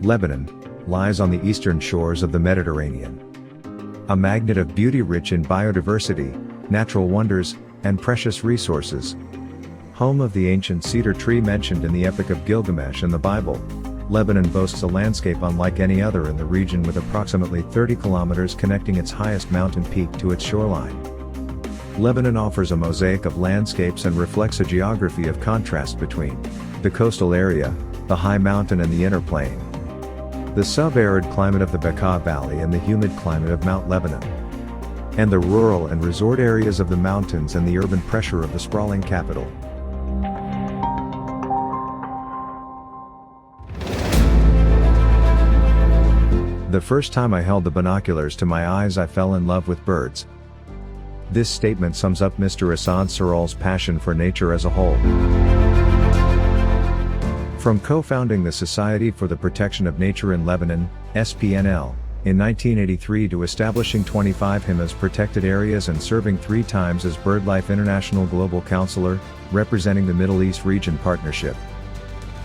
Lebanon lies on the eastern shores of the Mediterranean. A magnet of beauty rich in biodiversity, natural wonders, and precious resources. Home of the ancient cedar tree mentioned in the Epic of Gilgamesh in the Bible, Lebanon boasts a landscape unlike any other in the region, with approximately 30 kilometers connecting its highest mountain peak to its shoreline. Lebanon offers a mosaic of landscapes and reflects a geography of contrast between the coastal area, the high mountain and the inner plain, the sub-arid climate of the Bekaa Valley and the humid climate of Mount Lebanon, and the rural and resort areas of the mountains and the urban pressure of the sprawling capital. The first time I held the binoculars to my eyes, I fell in love with birds. This statement sums up Mr. Assad Serhal's passion for nature as a whole. From co-founding the Society for the Protection of Nature in Lebanon, SPNL, in 1983 to establishing 25 Himas protected areas and serving 3 times as Birdlife International Global Councilor, representing the Middle East Region Partnership,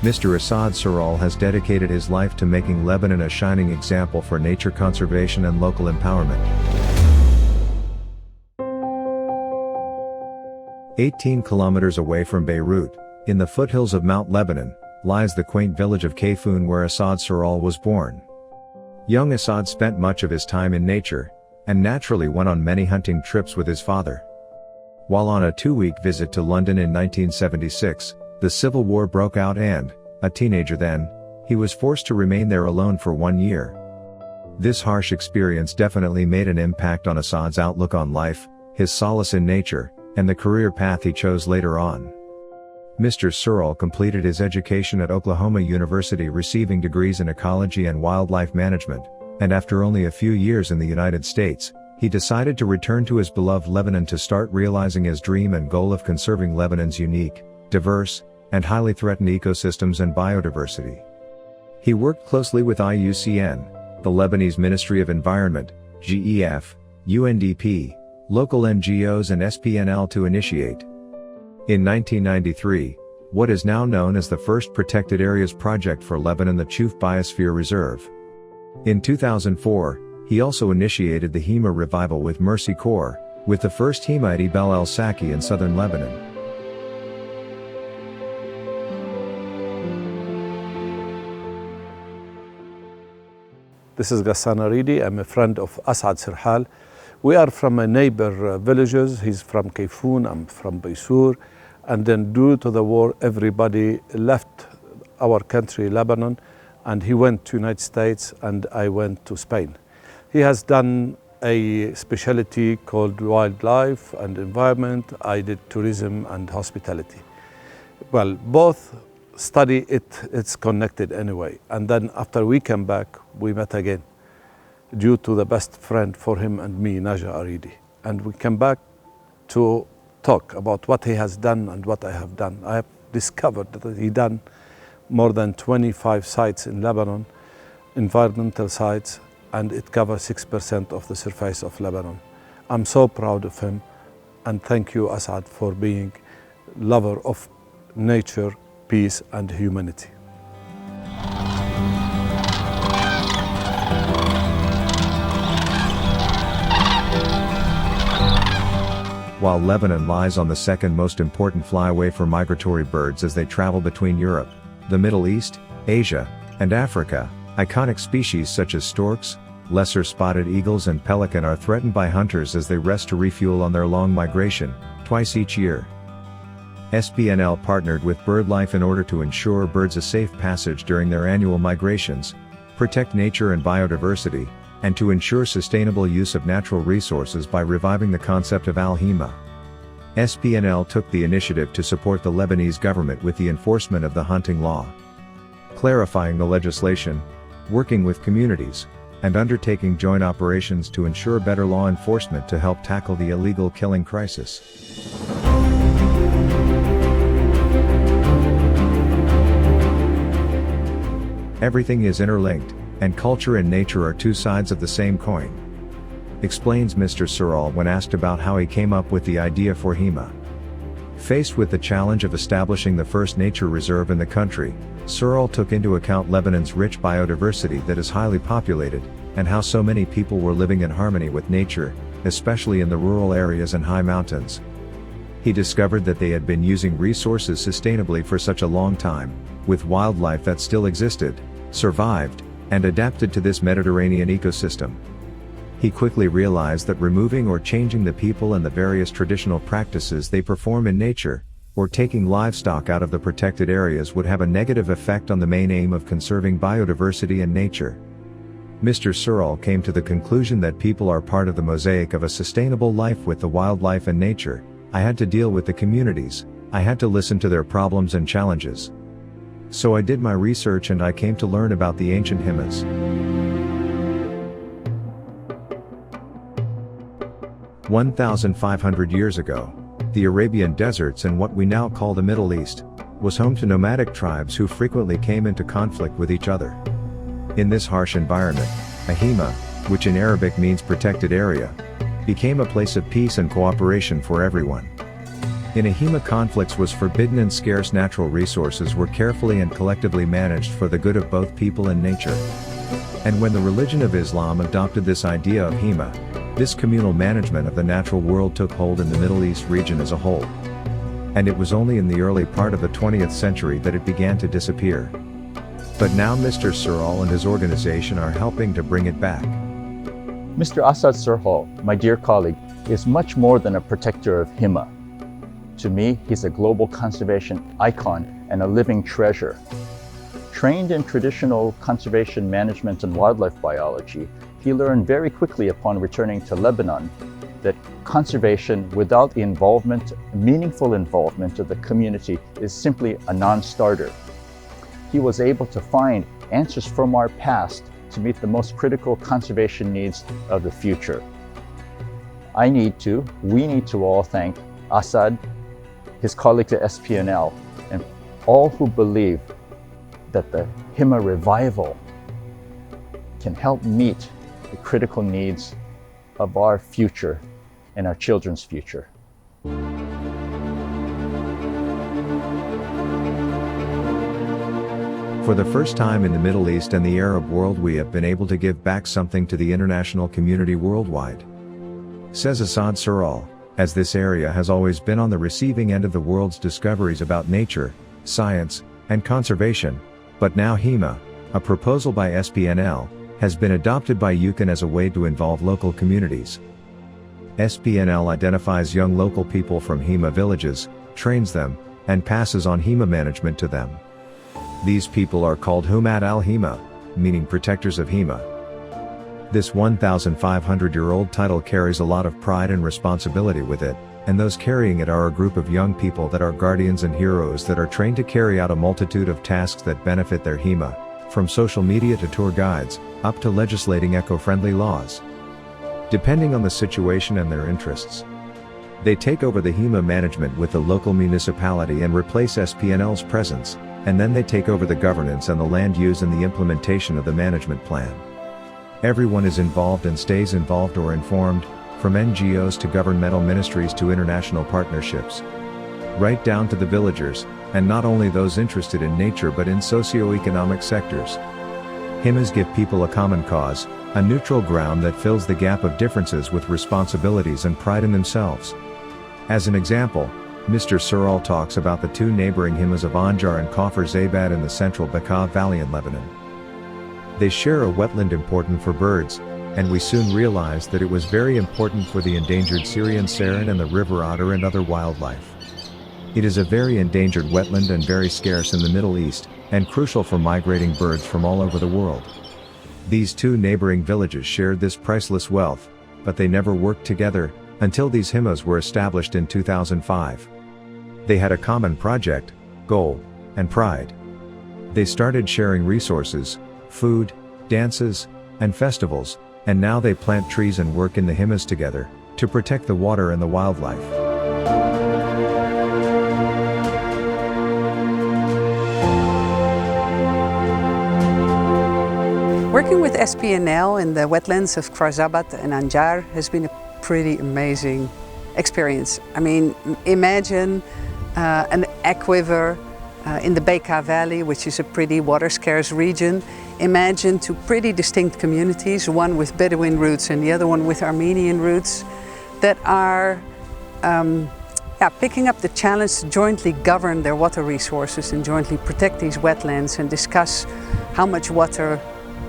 Mr. Assad Serhal has dedicated his life to making Lebanon a shining example for nature conservation and local empowerment. 18 kilometers away from Beirut, in the foothills of Mount Lebanon, lies the quaint village of Keyfoun, where Assad Serhal was born. Young Assad spent much of his time in nature, and naturally went on many hunting trips with his father. While on a 2-week visit to London in 1976, the Civil War broke out and, a teenager then, he was forced to remain there alone for 1 year. This harsh experience definitely made an impact on Assad's outlook on life, his solace in nature, and the career path he chose later on. Mr. Serhal completed his education at Oklahoma University, receiving degrees in ecology and wildlife management, and after only a few years in the United States, he decided to return to his beloved Lebanon to start realizing his dream and goal of conserving Lebanon's unique, diverse, and highly threatened ecosystems and biodiversity. He worked closely with IUCN, the Lebanese Ministry of Environment, GEF, UNDP, local NGOs and SPNL to initiate, in 1993, what is now known as the First Protected Areas Project for Lebanon, the Chouf Biosphere Reserve. In 2004, he also initiated the Hima revival with Mercy Corps, with the first Hima at Ebel El Saki in southern Lebanon. This is Ghassan Aridi. I'm a friend of Assad Serhal. We are from a neighbor villages. He's from Keyfoun, I'm from Baysur. And then due to the war, everybody left our country, Lebanon, and he went to United States and I went to Spain. He has done a specialty called wildlife and environment. I did tourism and hospitality. Well, both study it's connected anyway. And then after we came back, we met again due to the best friend for him and me, Naja Aridi. And we came back to talk about what he has done and what I have done. I have discovered that he done more than 25 sites in Lebanon, environmental sites, and it covers 6% of the surface of Lebanon. I'm so proud of him, and thank you, Assad, for being lover of nature, peace, and humanity. While Lebanon lies on the second most important flyway for migratory birds as they travel between Europe, the Middle East, Asia, and Africa, iconic species such as storks, lesser spotted eagles and pelican are threatened by hunters as they rest to refuel on their long migration, twice each year. SPNL partnered with BirdLife in order to ensure birds a safe passage during their annual migrations, protect nature and biodiversity, and to ensure sustainable use of natural resources by reviving the concept of Al-Hima. SPNL took the initiative to support the Lebanese government with the enforcement of the hunting law, clarifying the legislation, working with communities, and undertaking joint operations to ensure better law enforcement to help tackle the illegal killing crisis. Everything is interlinked, and culture and nature are two sides of the same coin, explains Mr. Serhal when asked about how he came up with the idea for Hima. Faced with the challenge of establishing the first nature reserve in the country, Serhal took into account Lebanon's rich biodiversity that is highly populated, and how so many people were living in harmony with nature, especially in the rural areas and high mountains. He discovered that they had been using resources sustainably for such a long time, with wildlife that still existed, survived, and adapted to this Mediterranean ecosystem. He quickly realized that removing or changing the people and the various traditional practices they perform in nature, or taking livestock out of the protected areas would have a negative effect on the main aim of conserving biodiversity and nature. Mr. Serhal came to the conclusion that people are part of the mosaic of a sustainable life with the wildlife and nature. I had to deal with the communities, I had to listen to their problems and challenges. So I did my research and I came to learn about the ancient Himas. 1,500 years ago, the Arabian deserts and what we now call the Middle East, was home to nomadic tribes who frequently came into conflict with each other. In this harsh environment, a Hima, which in Arabic means protected area, became a place of peace and cooperation for everyone. In a Hima, conflicts was forbidden and scarce natural resources were carefully and collectively managed for the good of both people and nature. And when the religion of Islam adopted this idea of Hima, this communal management of the natural world took hold in the Middle East region as a whole. And it was only in the early part of the 20th century that it began to disappear. But now Mr. Serhal and his organization are helping to bring it back. Mr. Assad Serhal, my dear colleague, is much more than a protector of Hima. To me, he's a global conservation icon and a living treasure. Trained in traditional conservation management and wildlife biology, he learned very quickly upon returning to Lebanon that conservation without the meaningful involvement of the community is simply a non-starter. He was able to find answers from our past to meet the most critical conservation needs of the future. We need to all thank Assad, his colleagues at SPNL, and all who believe that the Hima revival can help meet the critical needs of our future and our children's future. For the first time in the Middle East and the Arab world, we have been able to give back something to the international community worldwide. Says Assad Serhal, as this area has always been on the receiving end of the world's discoveries about nature, science, and conservation, but now Hima, a proposal by SPNL, has been adopted by UCAN as a way to involve local communities. SPNL identifies young local people from Hima villages, trains them, and passes on Hima management to them. These people are called Humat al-Hima, meaning protectors of Hima. This 1,500-year-old title carries a lot of pride and responsibility with it, and those carrying it are a group of young people that are guardians and heroes that are trained to carry out a multitude of tasks that benefit their Hima, from social media to tour guides, up to legislating eco-friendly laws. Depending on the situation and their interests, they take over the Hima management with the local municipality and replace SPNL's presence, and then they take over the governance and the land use and the implementation of the management plan. Everyone is involved and stays involved or informed, from NGOs to governmental ministries to international partnerships. Right down to the villagers, and not only those interested in nature but in socio-economic sectors. Himas give people a common cause, a neutral ground that fills the gap of differences with responsibilities and pride in themselves. As an example, Mr. Serhal talks about the two neighboring Himas of Anjar and Kafr Zaybad in the central Bekaa Valley in Lebanon. They share a wetland important for birds, and we soon realized that it was very important for the endangered Syrian saron and the river otter and other wildlife. It is a very endangered wetland and very scarce in the Middle East, and crucial for migrating birds from all over the world. These two neighboring villages shared this priceless wealth, but they never worked together, until these Himas were established in 2005. They had a common project, goal, and pride. They started sharing resources, food, dances, and festivals, and now they plant trees and work in the Himas together, to protect the water and the wildlife. Working with SPNL in the wetlands of Kfar Zabat and Anjar has been a pretty amazing experience. I mean, imagine an aquifer in the Bekaa Valley, which is a pretty water-scarce region. Imagine two pretty distinct communities, one with Bedouin roots and the other one with Armenian roots, that are picking up the challenge to jointly govern their water resources and jointly protect these wetlands and discuss how much water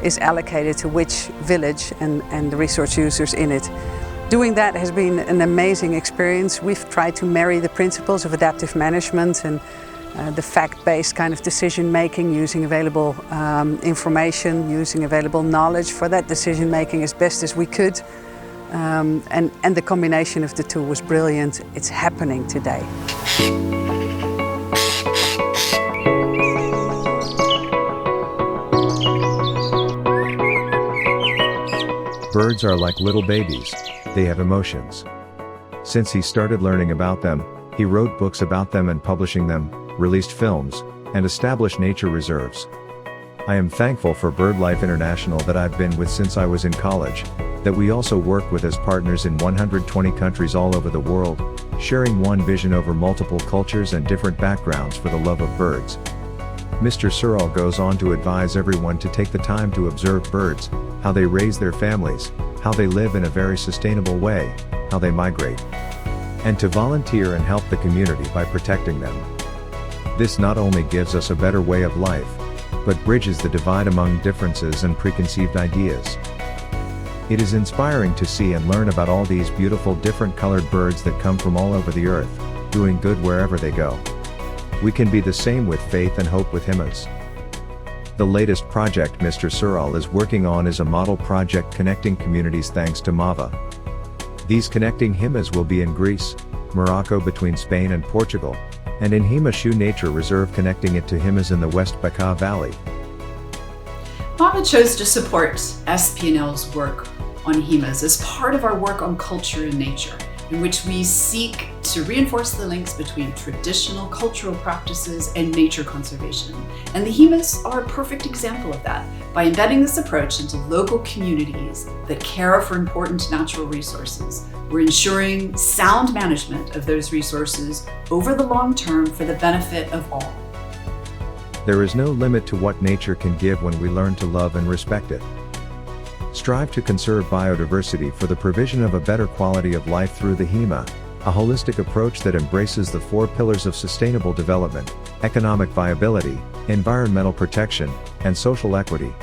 is allocated to which village and the resource users in it. Doing that has been an amazing experience. We've tried to marry the principles of adaptive management and the fact-based kind of decision-making, using available information, using available knowledge for that decision-making as best as we could. And the combination of the two was brilliant. It's happening today. Birds are like little babies. They have emotions. Since he started learning about them, he wrote books about them and publishing them, released films, and established nature reserves. I am thankful for Birdlife International that I've been with since I was in college, that we also work with as partners in 120 countries all over the world, sharing one vision over multiple cultures and different backgrounds for the love of birds. Mr. Serhal goes on to advise everyone to take the time to observe birds, how they raise their families, how they live in a very sustainable way, how they migrate, and to volunteer and help the community by protecting them. This not only gives us a better way of life, but bridges the divide among differences and preconceived ideas. It is inspiring to see and learn about all these beautiful different colored birds that come from all over the earth, doing good wherever they go. We can be the same with faith and hope with Himas. The latest project Mr. Serhal is working on is a model project connecting communities thanks to MAVA. These connecting Himas will be in Greece, Morocco between Spain and Portugal, and in Hima Nature Reserve connecting it to Himas in the West Bekaa Valley. MAVA chose to support SPNL's work on Himas as part of our work on culture and nature, in which we seek to reinforce the links between traditional cultural practices and nature conservation. And the Himas are a perfect example of that. By embedding this approach into local communities that care for important natural resources, we're ensuring sound management of those resources over the long term for the benefit of all. There is no limit to what nature can give when we learn to love and respect it. Strive to conserve biodiversity for the provision of a better quality of life through the Hima, a holistic approach that embraces the 4 pillars of sustainable development: economic viability, environmental protection, and social equity.